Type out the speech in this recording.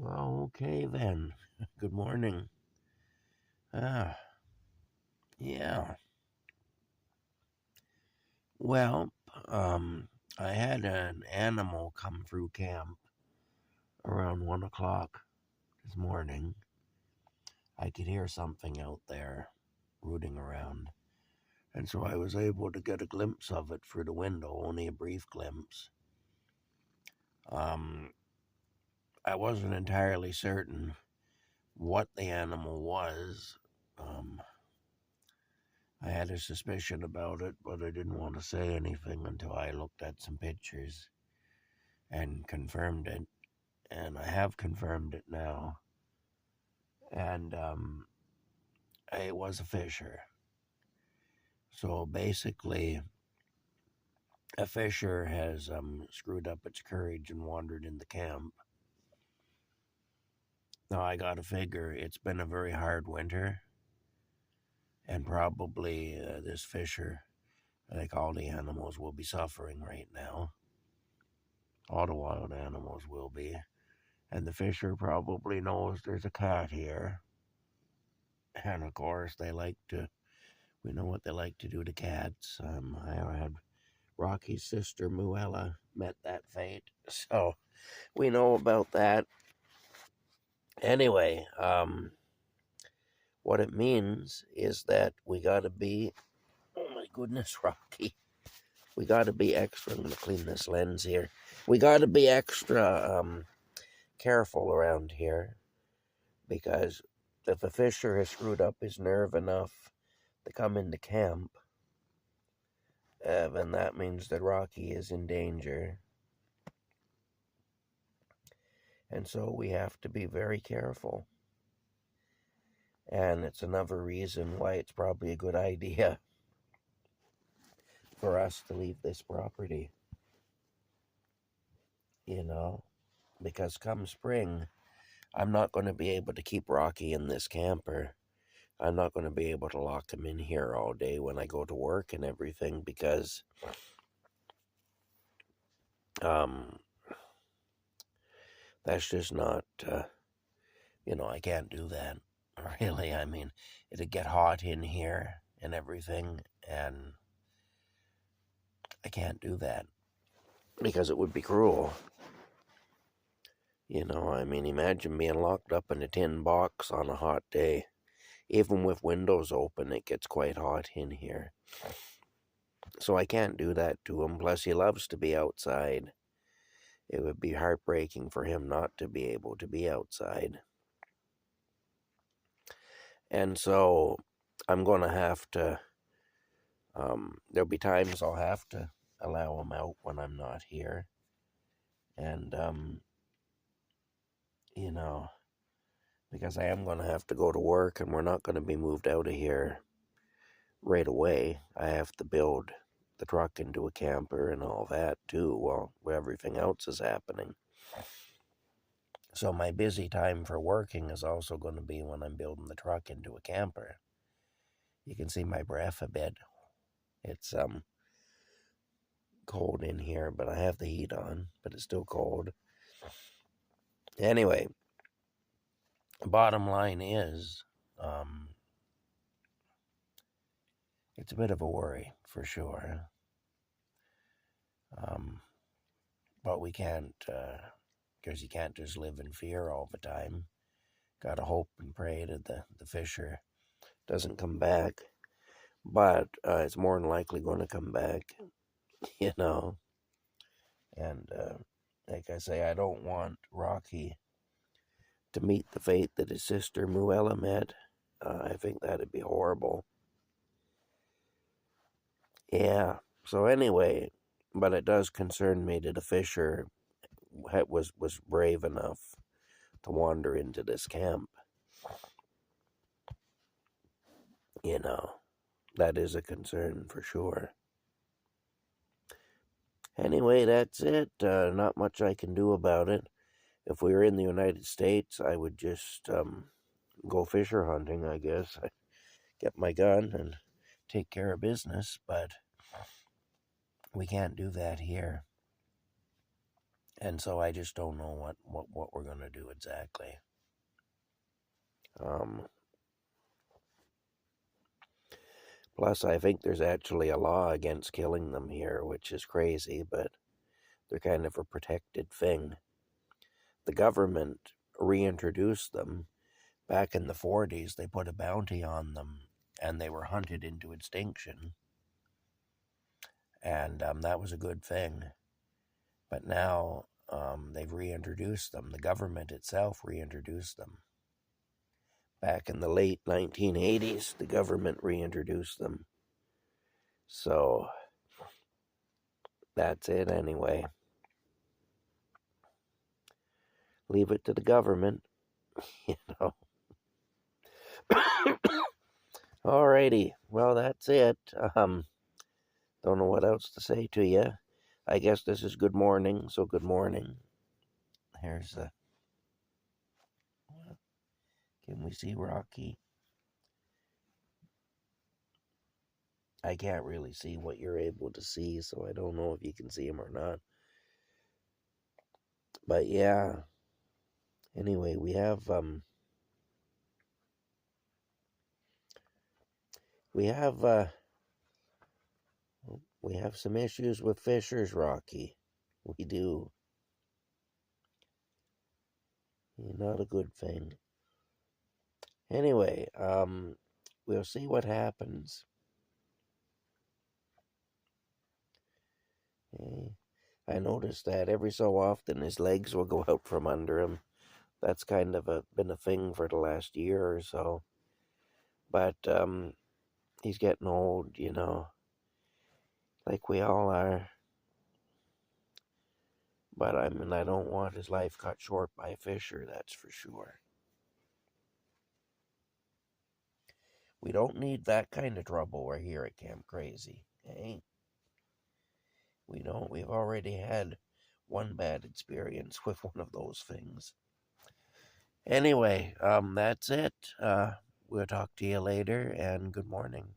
Well, okay then. Good morning. Ah, yeah. Well, I had an animal come through camp around 1 o'clock this morning. I could hear something out there rooting around, and so I was able to get a glimpse of it through the window, only a brief glimpse. Um, I wasn't entirely certain what the animal was. Um, I had a suspicion about it, but I didn't want to say anything until I looked at some pictures and confirmed it. And I have confirmed it now. And it was a fisher. So basically, a fisher has screwed up its courage and wandered in the camp. Now I gotta figure it's been a very hard winter, and probably this fisher, like all the animals, will be suffering right now. All the wild animals will be. And the fisher probably knows there's a cat here. And of course, we know what they like to do to cats. I had Rocky's sister, Muella, met that fate. So we know about that. Anyway, what it means is that we gotta be, oh my goodness, Rocky. We gotta be extra, I'm gonna clean this lens here. We gotta be extra careful around here because if a fisher has screwed up his nerve enough to come into camp, then that means that Rocky is in danger. And so we have to be very careful. And it's another reason why it's probably a good idea for us to leave this property, you know, because come spring, I'm not going to be able to keep Rocky in this camper. I'm not going to be able to lock him in here all day when I go to work and everything because um, that's just not, I can't do that. Really, I mean, it'd get hot in here and everything, and I can't do that because it would be cruel. I mean, imagine being locked up in a tin box on a hot day. Even with windows open, it gets quite hot in here. So I can't do that to him. Plus, he loves to be outside. It would be heartbreaking for him not to be able to be outside. And so I'm going to have to, there'll be times I'll have to allow him out when I'm not here. And, because I am going to have to go to work and we're not going to be moved out of here right away. I have to build the truck into a camper and all that too while everything else is happening. So my busy time for working is also going to be when I'm building the truck into a camper. You can see my breath a bit. It's cold in here, but I have the heat on, but it's still cold. Anyway, bottom line is, it's a bit of a worry for sure. But we can't, because you can't just live in fear all the time. Gotta hope and pray that the fisher doesn't come back. But it's more than likely going to come back, you know. And like I say, I don't want Rocky to meet the fate that his sister Muella met. I think that'd be horrible. Yeah. So anyway, but it does concern me that a fisher was brave enough to wander into this camp. That is a concern for sure. Anyway, that's it. Not much I can do about it. If we were in the United States, I would just go fisher hunting, I guess. I'd get my gun and take care of business, but we can't do that here. And so I just don't know what we're going to do exactly. Um, Plus, I think there's actually a law against killing them here, which is crazy, but they're kind of a protected thing. The government reintroduced them back in the 40s. They put a bounty on them, and they were hunted into extinction. And that was a good thing. But now they've reintroduced them. The government itself reintroduced them. Back in the late 1980s, the government reintroduced them. So that's it anyway. Leave it to the government, you know. Alrighty, well, that's it. Don't know what else to say to you. I guess this is good morning, so good morning. Here's a. Can we see Rocky? I can't really see what you're able to see, so I don't know if you can see him or not. But yeah. Anyway, we have we have some issues with fishers, Rocky. We do. Not a good thing. Anyway, we'll see what happens. I noticed that every so often his legs will go out from under him. That's kind of been a thing for the last year or so. But he's getting old, like we all are. But I mean, I don't want his life cut short by a fisher, that's for sure. We don't need that kind of trouble we're here at Camp Crazy, eh? We don't. We've already had one bad experience with one of those things. Anyway, that's it. We'll talk to you later, and good morning.